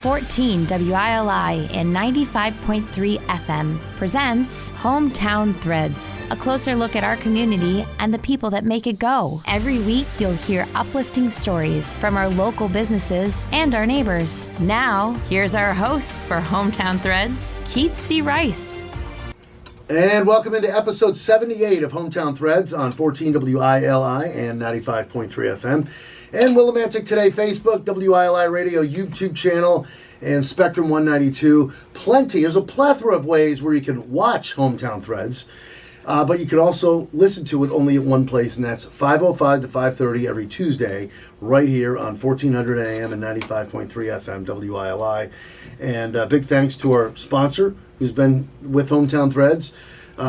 14 WILI and 95.3 FM presents Hometown Threads, a closer look at our community and the people that make it go. Every week, you'll hear uplifting stories from our local businesses and our neighbors. Now, here's our host for Hometown Threads, Keith C. Rice. And welcome into episode 78 of Hometown Threads on 14 WILI and 95.3 FM. And Willimantic Today Facebook, WILI Radio YouTube channel, and Spectrum 192. There's a plethora of ways where you can watch Hometown Threads, but you can also listen to it only at one place, and that's 5:05 to 5:30 every Tuesday, right here on 1400 AM and 95.3 FM, WILI. And big thanks to our sponsor, who's been with Hometown Threads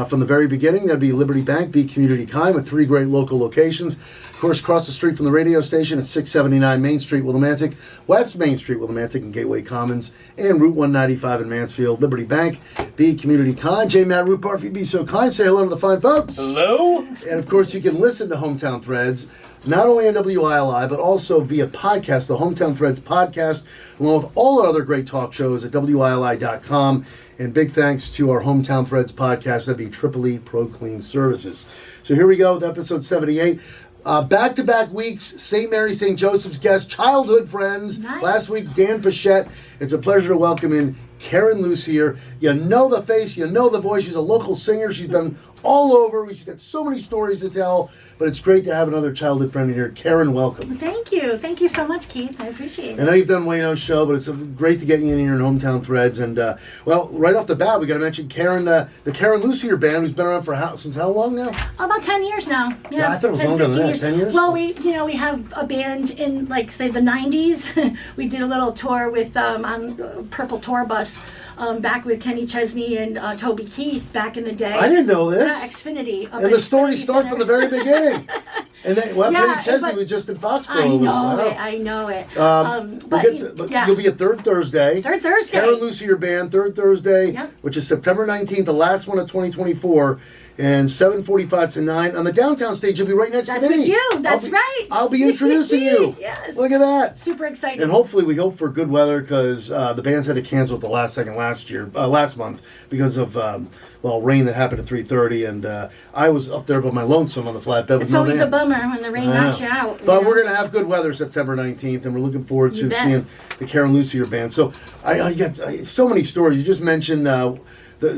from the very beginning. That'd be Liberty Bank, be community kind, with 3 great local locations. Of course, across the street from the radio station at 679 Main Street, Willimantic, West Main Street, Willimantic, and Gateway Commons, and Route 195 in Mansfield. Liberty Bank, be community kind. J. Matt Rupar, if you'd be so kind, say hello to the fine folks. Hello. And of course, you can listen to Hometown Threads not only on WILI, but also via podcast, the Hometown Threads podcast, along with all the other great talk shows at WILI.com. And big thanks to our Hometown Threads podcast, that'd be Tripoli Pro Clean Services. So here we go with episode 78. Back-to-back weeks, St. Mary, St. Joseph's guest, childhood friends. Nice. Last week, Dan Pichette. It's a pleasure to welcome in Karen Lucier. You know the face, you know the voice. She's a local singer. She's been all over. She's got so many stories to tell, but it's great to have another childhood friend in here. Karen, welcome. Thank you. Thank you so much, Keith. I appreciate it. I know you've done Wayno's show, but it's great to get you in here in Hometown Threads. And, well, right off the bat, we got to mention Karen, the Karen Lucier Band, who's been around since how long now? About 10 years now. Yeah, I thought it was longer than that. 10 years? Well, we have a band in, like, say, the 90s. We did a little tour with on Purple Tour Bus back with Kenny Chesney and Toby Keith back in the day. I didn't know this. Yeah, Xfinity. And the story starts from the very beginning. And then, Kenny Chesney was just in Foxborough. I know it. You'll be at Third Thursday. Third Thursday. Karen Lucier Band, Third Thursday, Yep. which is September 19th, the last one of 2024, and 7:45 to 9 on the downtown stage. You'll be right next to me. That's with you. That's right. I'll be introducing you. Yes. Look at that. Super excited. And hopefully, we hope for good weather because the bands had to cancel at the last second last month because of rain that happened at 3:30, and I was up there by my lonesome on the flatbed. It's always a bummer when the rain knocks you out. But we're gonna have good weather September 19th, and we're looking forward to seeing the Karen Lucier Band. So I got so many stories. You just mentioned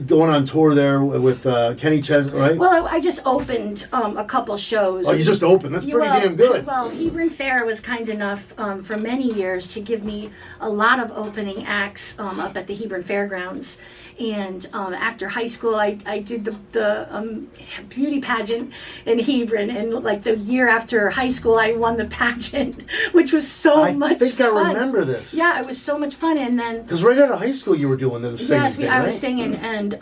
going on tour there with Kenny Chesney, right? Well, I just opened a couple shows. Oh, you just opened. That's pretty damn good. Well, Hebron Fair was kind enough for many years to give me a lot of opening acts up at the Hebron Fairgrounds. And after high school, I did the beauty pageant in Hebron. And like the year after high school, I won the pageant, which was much fun. I think I remember this. Yeah, it was so much fun. And then... Because right out of high school, you were doing the singing thing, I was singing, and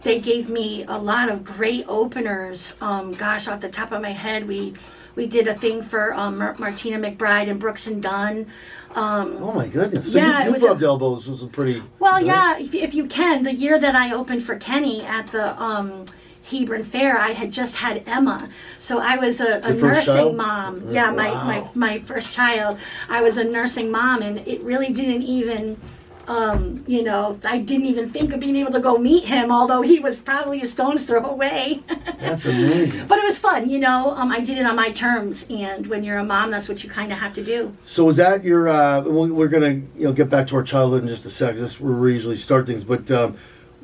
they gave me a lot of great openers. Off the top of my head, we did a thing for Martina McBride and Brooks and Dunn. Oh my goodness! So yeah, you rubbed elbows was a pretty. Well, yeah, if you can. The year that I opened for Kenny at the Hebron Fair, I had just had Emma, so I was a nursing mom. Yeah, wow. my first child. I was a nursing mom, and it really didn't even. I didn't even think of being able to go meet him, although he was probably a stone's throw away. That's amazing. But it was fun, I did it on my terms, and when you're a mom, that's what you kind of have to do. So was that your, we're going to get back to our childhood in just a sec, that's where we usually start things, but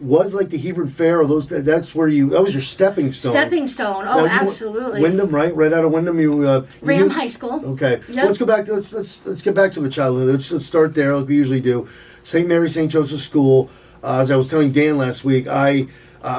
was like the Hebron Fair, or that was your stepping stone? Stepping stone, absolutely. Wyndham, right? Right out of Wyndham, Ram High School. Okay, yep. Let's go back to, let's get back to the childhood. Let's start there like we usually do. St. Mary, St. Joseph's School. As I was telling Dan last week, I'm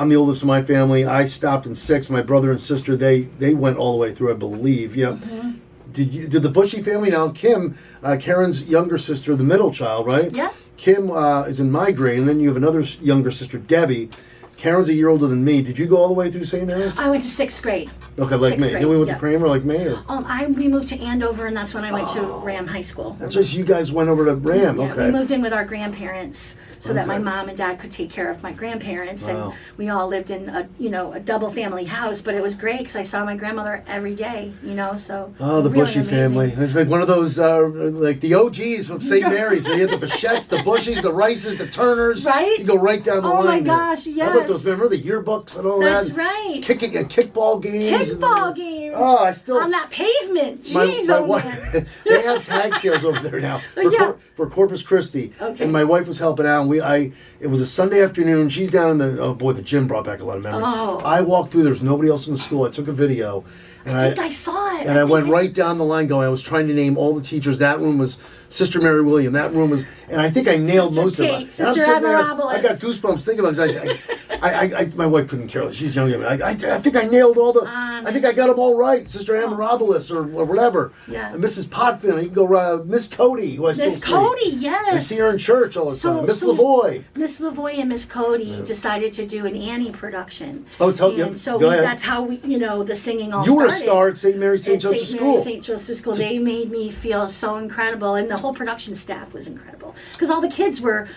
the oldest of my family. I stopped in 6th. My brother and sister, they went all the way through, I believe. Yeah. Mm-hmm. Did the Bushy family now? Kim, Karen's younger sister, the middle child, right? Yeah. Kim is in my grade, and then you have another younger sister, Debbie. Karen's a year older than me. Did you go all the way through St. Mary's? I went to 6th grade. Okay, like me. Then we went to Kramer, like me? Or? We moved to Andover, and that's when I went to Ram High School. That's right, so you guys went over to Ram, okay. We moved in with our grandparents. so that my Okay. mom and dad could take care of my grandparents. Wow. And we all lived in a double family house, but it was great because I saw my grandmother every day, so. Oh, the really Bushy amazing. family. It's like one of those, like the OGs of St. Mary's. So you have the Bichettes, the Bushys, the Rices, the Turners. Right? You go right down the Oh, line. my there. gosh, How about yes. those? Remember the yearbooks and all That's that? right. Kickball games. Kickball games. Oh, I still. On that pavement. My Jeez, oh wife, man. they have tag sales over there now for, Yeah. for Corpus Christi. Okay. And my wife was helping out. And it was a Sunday afternoon. She's down in the gym brought back a lot of memories. Oh. I walked through. There was nobody else in the school. I took a video. And I think I saw it. And I think went I right down the line going, I was trying to name all the teachers. That room was Sister Mary William. That room was, and I think I nailed Sister most Kate, of them. Sister And I'm sitting there, Admirabilis. I got goosebumps thinking about it. 'Cause my wife couldn't care less. She's younger than me. I think I nailed all the, I think I got them all right. Sister Admirabilis or whatever. Yeah. And Mrs. Potvin. You can go, Miss Cody, who I still Miss see. Cody, yes. I see her in church all the time. Miss Lavoy. Miss Lavoy and Miss Cody decided to do an Annie production. Oh, and yep, so go ahead. that's how we, the singing all You were started. a star at St. Mary St. At Joseph St. Mary School. St. Joseph School. They made me feel so incredible, and the whole production staff was incredible because all the kids were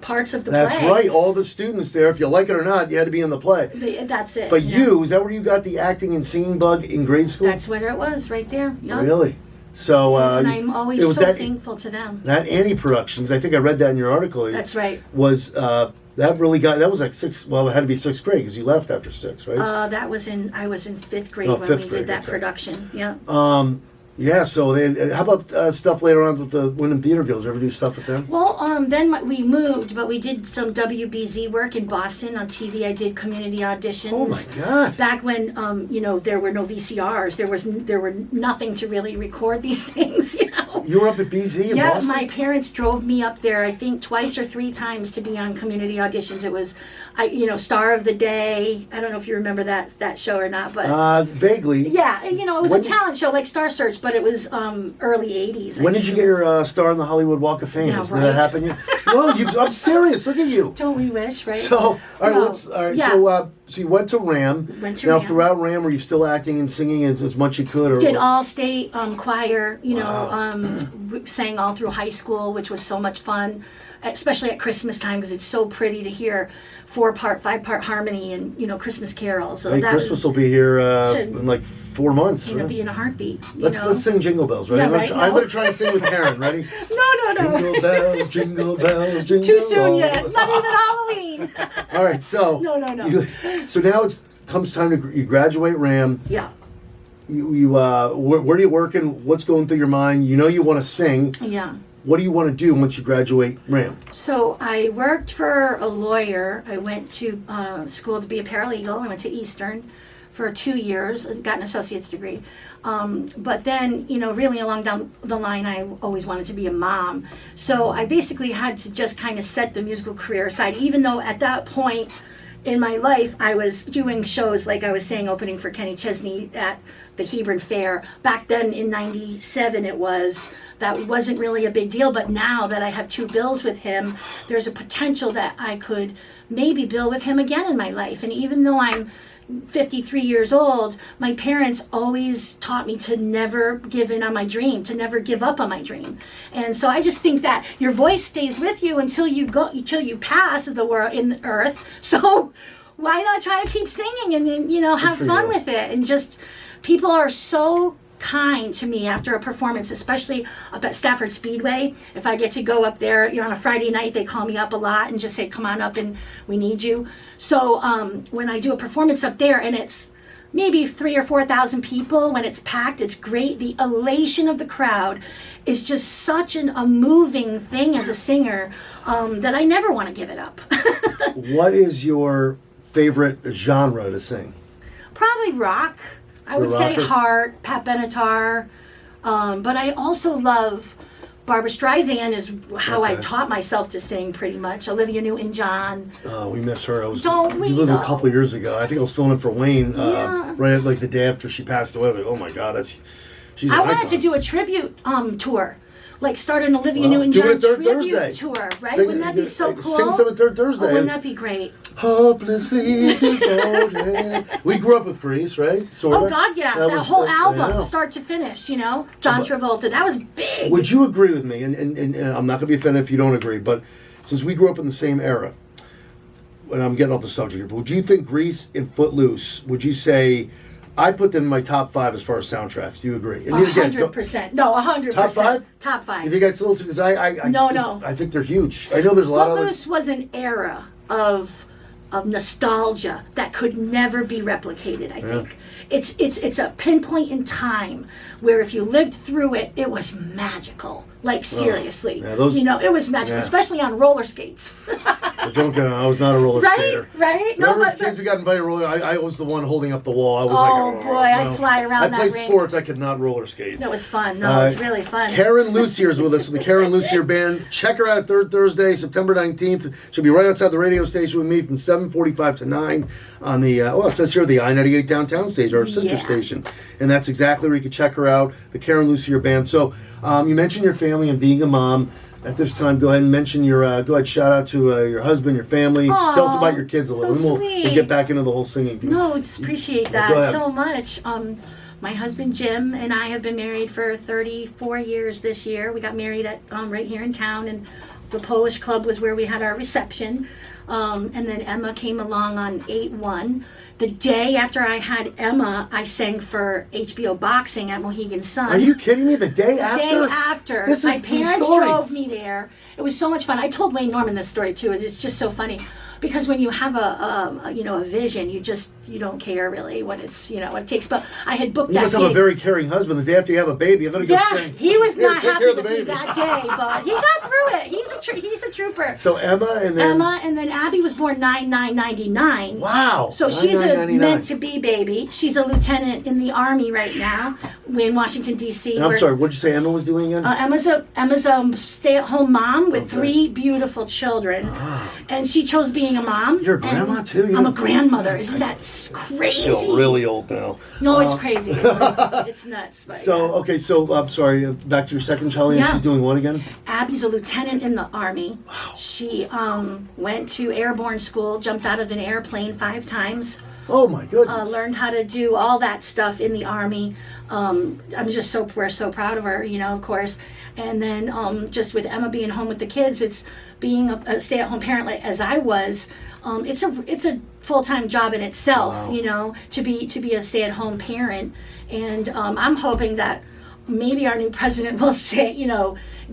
parts of the That's play. right. All the students there, if you like it or not, you had to be in the play. That's it. But know? is that where you got the acting and singing bug in grade school? That's what it was right there. Yep. Really? So, And I'm always it was so thankful to them. that Annie production, because I think I read that in your article. That's right. Was that was like sixth? Well, it had to be sixth grade because you left after six, right? I was in fifth grade Oh, when fifth we grade, did that okay. production. Yeah. Yeah. So, how about stuff later on with the Wyndham Theater Guild? Did you ever do stuff with them? Well, then we moved, but we did some WBZ work in Boston on TV. I did community auditions. Oh my God. Back when there were no VCRs, there were nothing to really record these things. You were up at BZ in Yeah, Boston? my parents drove me up there. I think twice or three times to be on community auditions. It was, Star of the Day. I don't know if you remember that show or not, but Vaguely. yeah, it was When- a talent show like Star Search, but it was early '80s. When did you get your star on the Hollywood Walk of Fame? Yeah, Did right. that happen yet? No, I'm serious. Look at you. Don't we wish, right? So, all right, No. Yeah. so you went to RAM. Went to now, RAM. throughout RAM, were you still acting and singing as much as you could? Or Did all state choir, sang all through high school, which was so much fun, especially at Christmas time because it's so pretty to hear 4-part, 5-part harmony and Christmas carols. So Hey, that Christmas was, will be here should- in like 4 months. right? be in a heartbeat. Let's sing Jingle Bells, right? Yeah, I'm gonna right, try, I'm no. gonna try and sing with Karen. Ready? No. Jingle bells, jingle bells, jingle Too soon bells. yet. It's not even Halloween. All right, so No. so now comes time you graduate RAM. Yeah. Where are you working? What's going through your mind? You want to sing. Yeah. What do you want to do once you graduate RAM? So I worked for a lawyer. I went to school to be a paralegal. I went to Eastern for 2 years and got an associate's degree. But then, really along down the line, I always wanted to be a mom. So I basically had to just kind of set the musical career aside, even though at that point in my life, I was doing shows, like I was saying, opening for Kenny Chesney at the Hebron Fair. Back then in 97 that wasn't really a big deal, but now that I have 2 bills with him, there's a potential that I could maybe bill with him again in my life. And even though I'm 53 years old, my parents always taught me to never give in on my dream, to never give up on my dream. And so I just think that your voice stays with you until you pass the world in the earth. So why not try to keep singing and then, have for fun you. with it? And just people are so kind to me after a performance, especially up at Stafford Speedway. If I get to go up there, on a Friday night, they call me up a lot and just say, come on up and we need you. So when I do a performance up there and it's maybe 3,000 or 4,000 people, when it's packed, it's great. The elation of the crowd is just such a moving thing as a singer that I never want to give it up. What is your favorite genre to sing? Probably rock. I would say rocker? Heart, Pat Benatar. But I also love Barbara Streisand is how I Okay. taught myself to sing pretty much. Olivia Newton-John. We miss her. Don't we, You lived a though? couple of years ago. I think I was filming for Wayne Yeah. right at, like the day after she passed away. I was like, oh my God, she's an I wanted icon. to do a tribute tour. Like start an Olivia Well, Newton-John do it Third tribute Thursday. tour, right? Sing- Wouldn't that be so cool? Sing some at Third Thursday. Oh, wouldn't that be great? Hopelessly devoted. We grew up with Grease, right? Sorta. Oh God, yeah, that was- whole I know. album, start to finish. John Travolta, that was big. Would you agree with me? And I'm not going to be offended if you don't agree, but since we grew up in the same era, and I'm getting off the subject here, but would you think Grease and Footloose, would you say, I put them in my top 5 as far as soundtracks. Do you agree? And 100%. No, 100%. Top 5? Top 5. You think that's a little too, because I think they're huge. I know there's a lot of Footloose was an era of nostalgia that could never be replicated, I think. It's a pinpoint in time where if you lived through it, it was magical. Like, seriously. Yeah, it was magical, especially on roller skates. Don't get I was not a roller skater. Right? Remember as kids we got invited to roller, I was the one holding up the wall. I was like, boy, I'd fly around that I played rink. sports, I could not roller skate. It was fun. No, it was really fun. Karen Lucier is with us from the Karen Lucier Band. Check her out Third Thursday, September 19th. She'll be right outside the radio station with me from 7:45 to 9 on the, it says here, the I-98 downtown stage, our sister station. And that's exactly where you can check her out, the Karen Lucier Band. So you mentioned your family and being a mom. At this time, go ahead and mention go ahead, shout out to your husband, your family. Aww, tell us about your kids a little. so We'll sweet. get back into the whole singing piece. No, just appreciate Go that ahead. so much. My husband Jim and I have been married for 34 years this year. We got married at right here in town, and the Polish Club was where we had our reception. And then Emma came along on 8/1. The day after I had Emma, I sang for HBO Boxing at Mohegan Sun. Are you kidding me? The day after? Day after. This My is these parents stories. drove me there. It was so much fun. I told Wayne Norman this story too. It's just so funny because when you have a vision, you don't care really what what it takes. But I had booked You that must have a gig. very caring husband. The day after you have a baby, I'm going to go sing. He was Here, not take happy care of the with me baby. that day, but he got through it. He's a trooper. So Emma and then... Emma and then Abby was born 9/9/99. Wow. So she's a 9/9/99. meant to be baby. She's a lieutenant in the Army right now in Washington D.C. And I'm sorry, what did you say Emma was doing again? Emma's a stay-at-home mom with 3 beautiful children, and she chose being a mom. You're a grandma, and too? I'm a grandmother. Isn't that crazy? Feel really old now. No, it's crazy. It's nuts. But So, okay, so I'm sorry, back to your second child, and Yeah. she's doing what again? Abby's a lieutenant in the Army. Wow. She went to airborne school, jumped out of an airplane 5 times. Oh my goodness. Learned how to do all that stuff in the Army. We're so proud of her, of course. And then just with Emma being home with the kids, it's being a stay-at-home parent like as I was. It's a full-time job in itself, to be a stay-at-home parent. And I'm hoping that maybe our new president will say,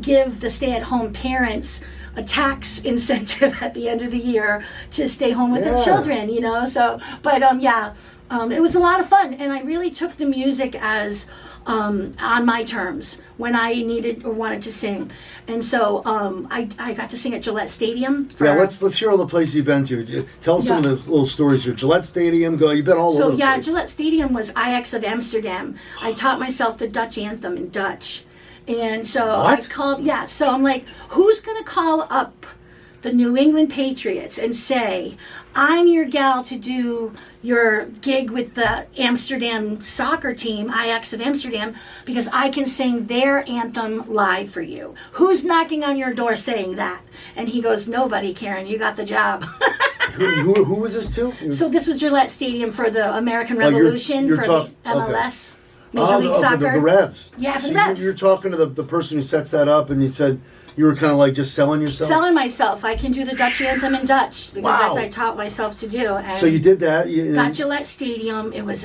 give the stay-at-home parents a tax incentive at the end of the year to stay home with their children, So, but it was a lot of fun, and I really took the music as on my terms when I needed or wanted to sing, and so I got to sing at Gillette Stadium. Let's hear all the places you've been to. Tell us some of the little stories here. Gillette Stadium, you've been all over the place. Gillette Stadium was Ajax of Amsterdam. I taught myself the Dutch anthem in Dutch. And so I called, so I'm like, who's going to call up the New England Patriots and say, I'm your gal to do your gig with the Amsterdam soccer team, Ajax of Amsterdam, because I can sing their anthem live for you. Who's knocking on your door saying that? And he goes, nobody, Karen, you got the job. Who was this to? So this was Gillette Stadium for the American Revolution, you're for the MLS. Okay. Major League Soccer. The Revs. Yeah, for the So Revs. You're talking to the person who sets that up, and you said you were kind of like just selling yourself? Selling myself. I can do the Dutch anthem in Dutch because that's what I taught myself to do. And so you did that? got Gillette Stadium. It was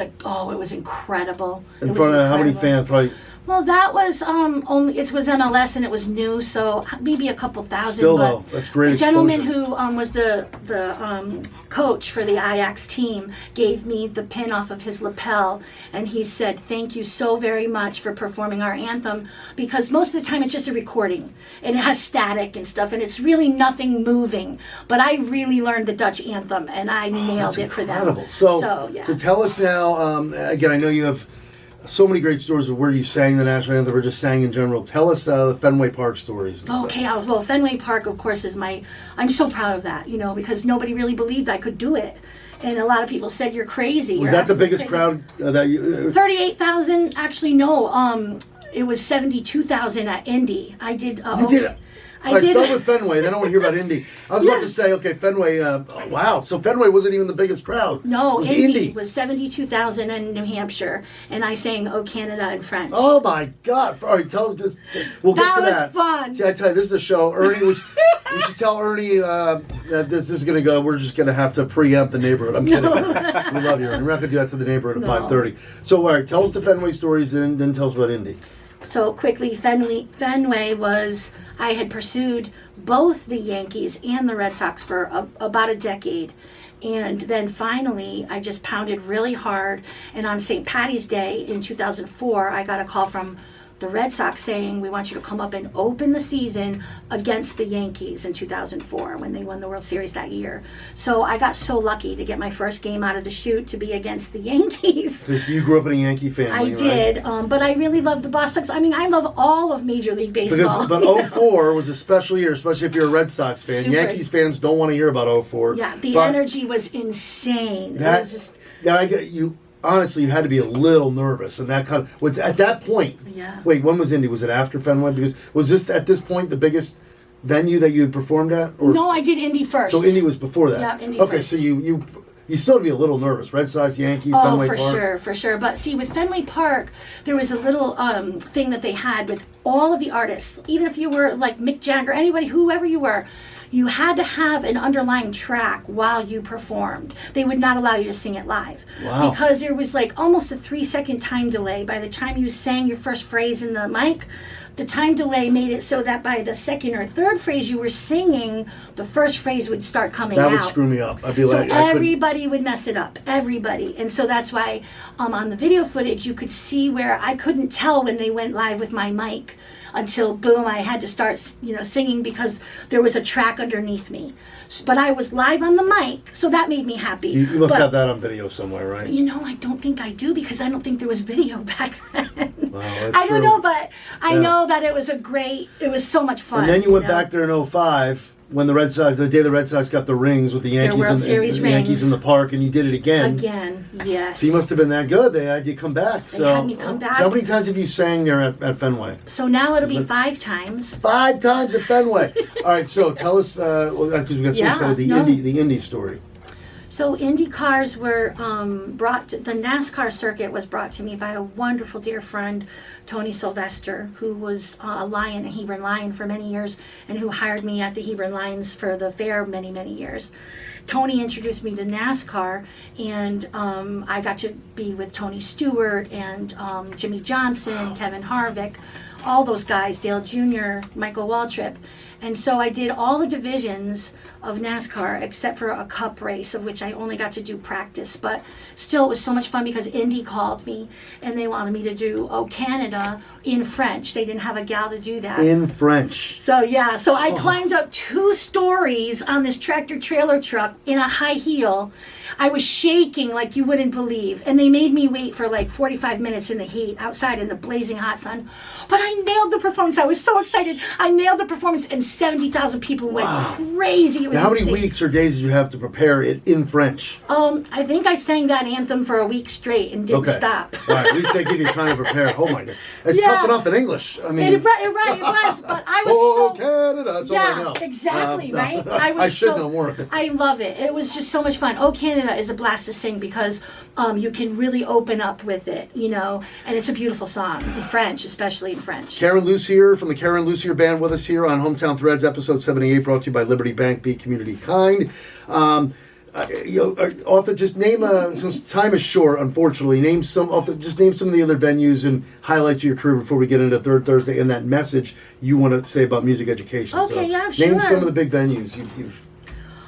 incredible. In front of how many fans? Probably. Well, that was it was MLS and it was new, so maybe a couple thousand. Still, but though, that's great The gentleman exposure. who was the coach for the Ajax team gave me the pin off of his lapel, and he said, "Thank you so very much for performing our anthem," because most of the time it's just a recording and it has static and stuff, and it's really nothing moving. But I really learned the Dutch anthem, and I nailed it for them. So tell us now. Again, I know you have so many great stories of where you sang the national anthem or just sang in general. Tell us the Fenway Park stories. Okay, well, Fenway Park, of course, I'm so proud of that, because nobody really believed I could do it. And a lot of people said, you're crazy. Was that the biggest crowd that you... 38,000? Actually, no. It was 72,000 at Indy. I did... You did... All right, start with Fenway, then I want to hear about Indy. I was about to say, okay, Fenway, wow, so Fenway wasn't even the biggest crowd. No, it was Indy was 72,000 in New Hampshire, and I sang "O Canada" in French. Oh my God! All right, tell us. We'll get to that. That was fun. See, I tell you, this is a show. Ernie, You should tell Ernie that this is going to go. We're just going to have to preempt the neighborhood. I'm kidding. We love you, Ernie. We're not going to do that to the neighborhood at 5:30. So, all right, tell us the Fenway stories, then tell us about Indy. So quickly, Fenway was, I had pursued both the Yankees and the Red Sox for about a decade. And then finally, I just pounded really hard. And on St. Patty's Day in 2004, I got a call from the Red Sox saying, we want you to come up and open the season against the Yankees in 2004 when they won the World Series that year. So I got so lucky to get my first game out of the chute to be against the Yankees. Because you grew up in a Yankee family, I did, right? But I really love the Boston Sox. I mean, I love all of Major League Baseball. But 04 was a special year, especially if you're a Red Sox fan. Super. Yankees fans don't want to hear about 04. Yeah, the energy was insane. It was just... Yeah, I get you. Honestly, you had to be a little nervous, and that kind of was at that point. Yeah. Wait, when was Indy? Was it after Fenway? Because was this at this point the biggest venue that you had performed at? Or? No, I did Indy first. So Indy was before that. Yeah, Indy okay, first. so you still had to be a little nervous. Red Sox, Yankees, Fenway Park. For sure. But see, with Fenway Park, there was a little thing that they had with all of the artists. Even if you were like Mick Jagger, anybody, whoever you were, you had to have an underlying track while you performed. They would not allow you to sing it live. Wow. Because there was like almost a 3-second time delay. By the time you sang your first phrase in the mic, the time delay made it so that by the second or third phrase you were singing, the first phrase would start coming out. That would screw me up. I'd be So like, everybody would mess it up. Everybody. And so that's why on the video footage you could see where I couldn't tell when they went live with my mic until boom, I had to start singing because there was a track underneath me. But I was live on the mic, so that made me happy. You must have that on video somewhere, right? I don't think I do because I don't think there was video back then. Wow, that's I don't true. know, but I know that it was so much fun. And then you went back there in 05 when the day the Red Sox got the rings with the Yankees World and Series the Yankees in rings. the park, and you did it again. Again, yes. So you must have been that good. They had you come back. They had me come back. So how many times have you sang there at Fenway? So now it'll be 5 times. 5 times at Fenway. All right, so tell us, because we got so much the Indy story. So Indy cars were the NASCAR circuit was brought to me by a wonderful dear friend, Tony Sylvester, who was a Hebron Lion for many years, and who hired me at the Hebron Lions for the fair many, many years. Tony introduced me to NASCAR, and I got to be with Tony Stewart and Jimmy Johnson, Kevin Harvick, all those guys, Dale Jr., Michael Waltrip. And so I did all the divisions of NASCAR except for a cup race, of which I only got to do practice. But still, it was so much fun because Indy called me and they wanted me to do Canada in French. They didn't have a gal to do that. In French. So I climbed up 2 stories on this tractor trailer truck in a high heel. I was shaking like you wouldn't believe. And they made me wait for like 45 minutes in the heat outside in the blazing hot sun. But I nailed the performance. I was so excited. I nailed the performance and 70,000 people went crazy. It was now, how many insane. weeks or days did you have to prepare it in French? I think I sang that anthem for a week straight and didn't stop. All right, at least they give you time to prepare. Oh my God. It's tough enough in English. I mean, It was, but I was Canada, that's all I know. Exactly, right? I should know more of it. I love it. It was just so much fun. Canada is a blast to sing because you can really open up with it, and it's a beautiful song in French, especially in French. Karen Lucier from the Karen Lucier Band with us here on Hometown Threads, episode 78, brought to you by Liberty Bank. Be community kind. Author, just name since time is short, unfortunately. Name some of the other venues and highlights of your career before we get into Third Thursday and that message you want to say about music education. Okay, so sure. Name some of the big venues you've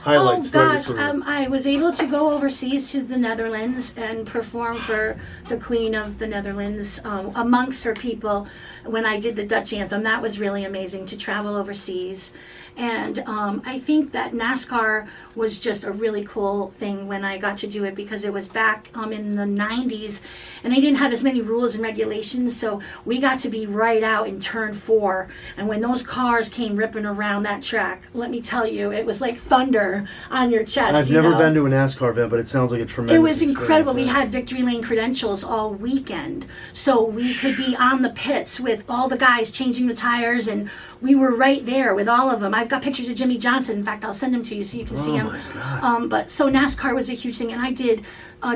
highlights. Oh gosh, I was able to go overseas to the Netherlands and perform for the Queen of the Netherlands amongst her people when I did the Dutch anthem. That was really amazing to travel overseas. And I think that NASCAR was just a really cool thing when I got to do it because it was back in the 90s and they didn't have as many rules and regulations, so we got to be right out in turn 4. And when those cars came ripping around that track, let me tell you, it was like thunder on your chest. I've never been to a NASCAR event, but it sounds like a tremendous It was incredible. We experience. had Victory Lane credentials all weekend, so we could be on the pits with all the guys changing the tires, and we were right there with all of them. I've got pictures of Jimmy Johnson. In fact, I'll send them to you so you can see him. My God. But so NASCAR was a huge thing, and I did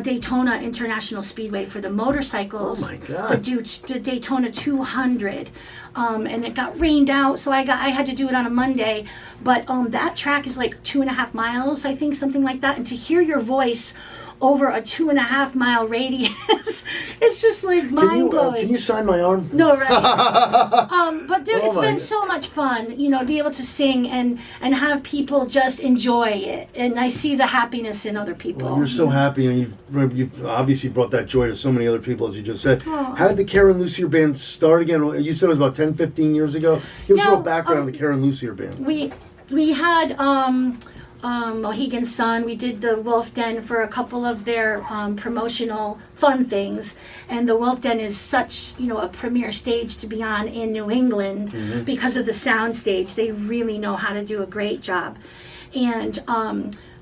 Daytona International Speedway for the motorcycles. Oh my God. The Daytona 200. and it got rained out, so I had to do it on a Monday. But that track is like 2.5 miles, I think, something like that. And to hear your voice over a 2.5 mile radius, it's just like mind blowing. Can you sign my arm? No, right. But dude, it's been God. so much fun, to be able to sing and have people just enjoy it, and I see the happiness in other people. Well, you're so happy, and you've obviously brought that joy to so many other people, as you just said. How did the Karen Lucier Band start again? You said it was about 10, 15 years ago. Give us a little background on the Karen Lucier Band. We had Mohegan Sun. We did the Wolf Den for a couple of their promotional fun things, and the Wolf Den is such a premier stage to be on in New England because of the sound stage. They really know how to do a great job, and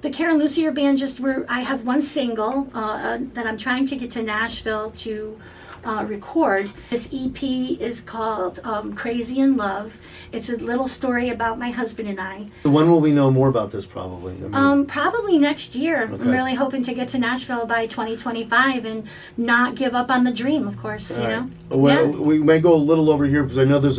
the Karen Lucier Band I have one single that I'm trying to get to Nashville to record. This EP is called Crazy in Love. It's a little story about my husband and I. When will we know more about this, probably? Probably next year. Okay. I'm really hoping to get to Nashville by 2025 and not give up on the dream, of course, Well, we may go a little over here because I know there's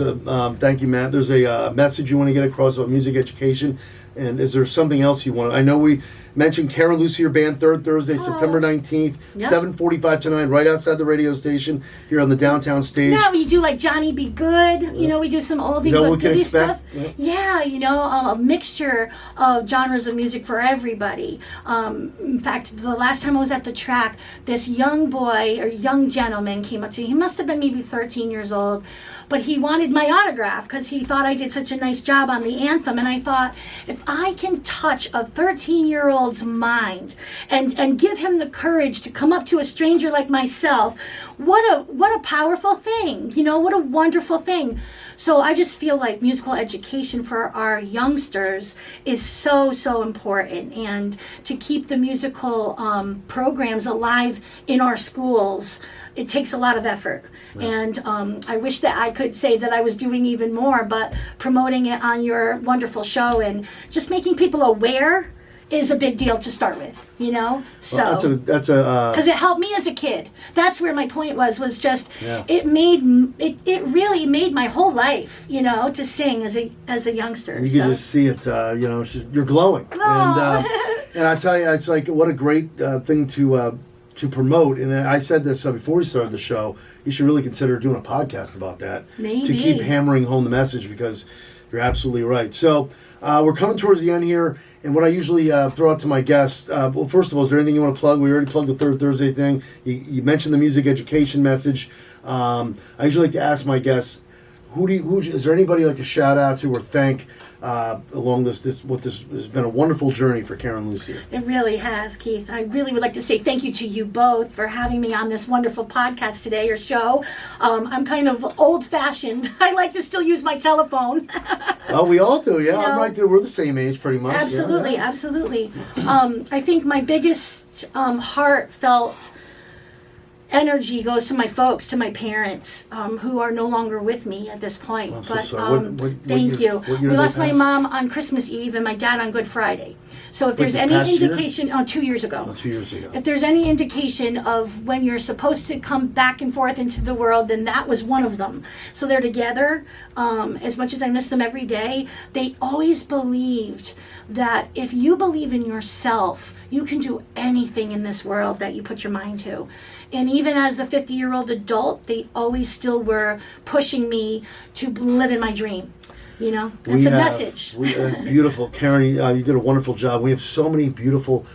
thank you, Matt. There's a message you want to get across about music education. And is there something else you want? I know we mentioned Karen Lucier Band, third Thursday, September 19th, 7:45 tonight, right outside the radio station here on the downtown stage. Yeah, we do like Johnny Be Good. We do some oldie but goodie stuff. Yeah, a mixture of genres of music for everybody. In fact, the last time I was at the track, this young boy or young gentleman came up to me. He must have been maybe 13 years old, but he wanted my autograph because he thought I did such a nice job on the anthem. And I thought, if I can touch a 13-year-old's mind and give him the courage to come up to a stranger like myself, what a powerful thing, what a wonderful thing. So I just feel like musical education for our youngsters is so, so important, and to keep the musical programs alive in our schools, it takes a lot of effort. And I wish that I could say that I was doing even more, but promoting it on your wonderful show and just making people aware is a big deal to start with, So Well, that's a because it helped me as a kid. That's where my point was just it really made my whole life, to sing as a youngster. You can just see it, you're glowing. And I tell you, it's like what a great thing to promote. And I said this before we started the show. You should really consider doing a podcast about that. Maybe. To keep hammering home the message, because you're absolutely right. So we're coming towards the end here, and what I usually throw out to my guests. Well, first of all, is there anything you want to plug? We already plugged the third Thursday thing. You mentioned the music education message. I usually like to ask my guests, who is there anybody like to shout out to or thank along this has been a wonderful journey for Karen Lucier? It really has, Keith. I really would like to say thank you to you both for having me on this wonderful podcast today, or show. I'm kind of old-fashioned. I like to still use my telephone. Oh, we all do, yeah. I'm right there. We're the same age, pretty much. Absolutely, absolutely. I think my biggest heartfelt energy goes to my folks, to my parents, who are no longer with me at this point. I'm so But sorry. thank you. What year We did lost they my pass? mom on Christmas Eve and my dad on Good Friday. So if there's the any past year? indication, 2 years ago. 2 years ago. If there's any indication of when you're supposed to come back and forth into the world, then that was one of them. So they're together. As much as I miss them every day, they always believed that if you believe in yourself, you can do anything in this world that you put your mind to. And even as a 50-year-old adult, they always still were pushing me to live in my dream. That's a message. Beautiful. Karen, you did a wonderful job. We have so many beautiful,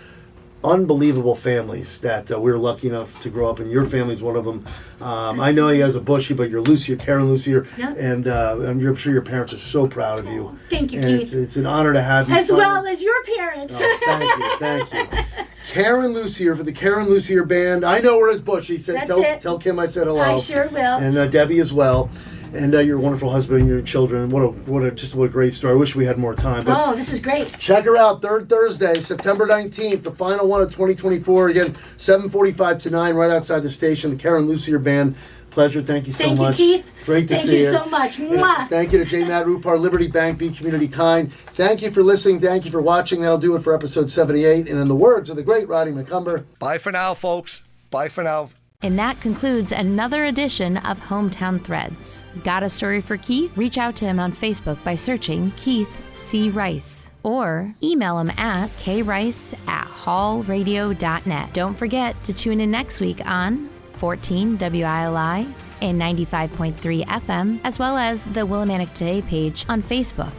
unbelievable families that we're lucky enough to grow up in. Your family's one of them. I know you as a Bushy, but you're Lucier, Karen Lucier, Yeah. and I'm sure your parents are so proud of you. Thank you, And Keith. it's an honor to have you. As well as your parents. Oh, thank you. Karen Lucier for the Karen Lucier Band. I know her as Bushy. That's it. Tell Kim I said hello. I sure will. And Debbie as well. And your wonderful husband and your children. What a great story. I wish we had more time. But This is great. check her out, third Thursday, September 19th, the final one of 2024. Again, 7:45 to 9, right outside the station. The Karen Lucier Band. Pleasure. Thank you so much. Thank you, Keith. Great to Thank see you. you so much. Mwah. Thank you to J. Matt Rupar, Liberty Bank, Be Community Kind. Thank you for listening. Thank you for watching. That'll do it for episode 78. And in the words of the great Roddy McCumber, Bye for now, folks. Bye for now. And that concludes another edition of Hometown Threads. Got a story for Keith? Reach out to him on Facebook by searching Keith C. Rice or email him at krice@hallradio.net. Don't forget to tune in next week on 14 WILI and 95.3 FM, as well as the Willimantic Today page on Facebook.